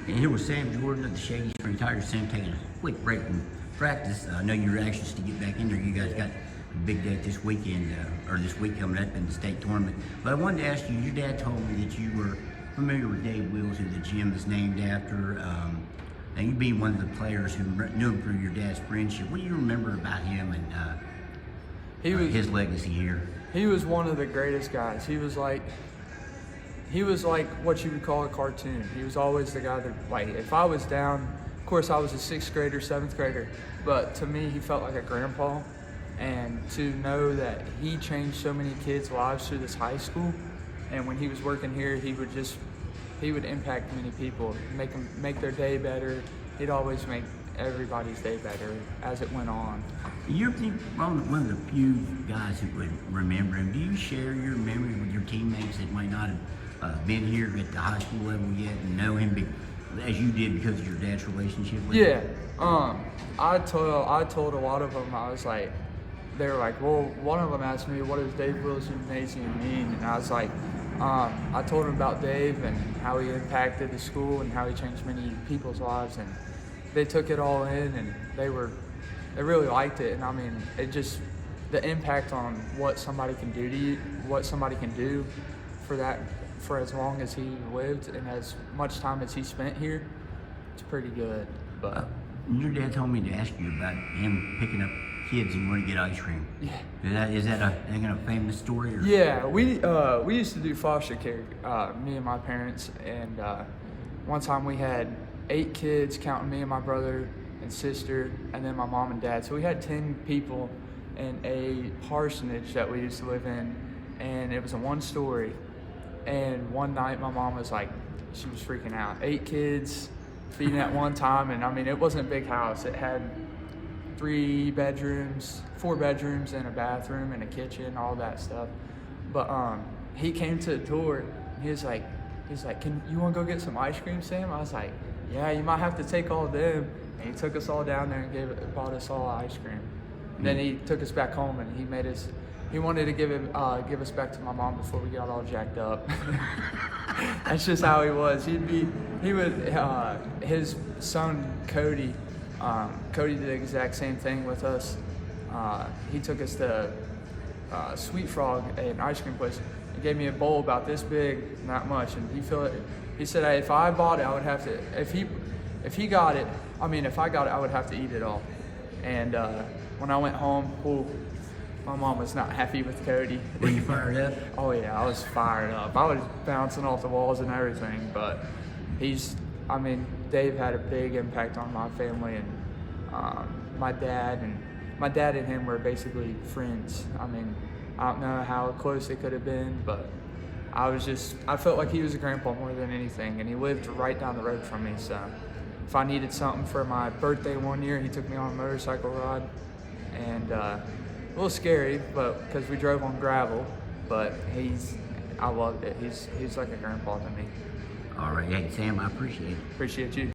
And here was Sam Jordan of the Shady Spring Tigers. Sam taking a quick break from practice. I know you're anxious to get back in there. You guys got a big date this weekend, or this week coming up in the state tournament. But I wanted to ask you, your dad told me that you were familiar with Dave Wills, who the gym is named after. And you being one of the players who knew him through your dad's friendship. What do you remember about him and his legacy here? He was one of the greatest guys. He was like what you would call a cartoon. He was always the guy that, like, if I was down, of course I was a 6th grader, 7th grader, but to me he felt like a grandpa. And to know that he changed so many kids' lives through this high school, and when he was working here, he would impact many people, make their day better. He'd always make everybody's day better as it went on. You're one of the few guys who would remember him. Do you share your memory with your teammates that might not have been here at the high school level yet and know him as you did because of your dad's relationship with him? Yeah. I told a lot of them, I was like, they were like, well, one of them asked me, what does Dave Wills Gymnasium mean? And I was like, I told him about Dave and how he impacted the school and how he changed many people's lives, and they took it all in, and they really liked it. And I mean, the impact on what somebody can do to you, what somebody can do for as long as he lived and as much time as he spent here, it's pretty good. But your dad told me to ask you about him picking up kids and wanting to get ice cream. Yeah. Is that a famous story? Or? Yeah, we used to do foster care, me and my parents, and one time we had 8 kids, counting me and my brother and sister, and then my mom and dad. So we had 10 people in a parsonage that we used to live in, and it was a 1-story. And one night my mom was like, she was freaking out. 8 kids feeding at one time, and I mean, it wasn't a big house. It had 4 bedrooms, and a bathroom and a kitchen, all that stuff. But he came to the door, and he was like, can you want to go get some ice cream, Sam? I was like, yeah, you might have to take all of them. And he took us all down there and bought us all ice cream. And then he took us back home, and he wanted to give us back to my mom before we got all jacked up. That's just how he was. His son Cody did the exact same thing with us. He took us to Sweet Frog, an ice cream place. He gave me a bowl about this big, not much, and he said, hey, if I bought it, I would have to, if I got it, I would have to eat it all. And when I went home, my mom was not happy with Cody. Were you fired up? Oh yeah, I was fired up. I was bouncing off the walls and everything, but Dave had a big impact on my family, and my dad and him were basically friends. I mean, I don't know how close they could have been, but I felt like he was a grandpa more than anything, and he lived right down the road from me. So if I needed something for my birthday one year, he took me on a motorcycle ride, and a little scary, but because we drove on gravel, but I loved it. He's like a grandpa to me. All right, hey Sam, I appreciate it. Appreciate you.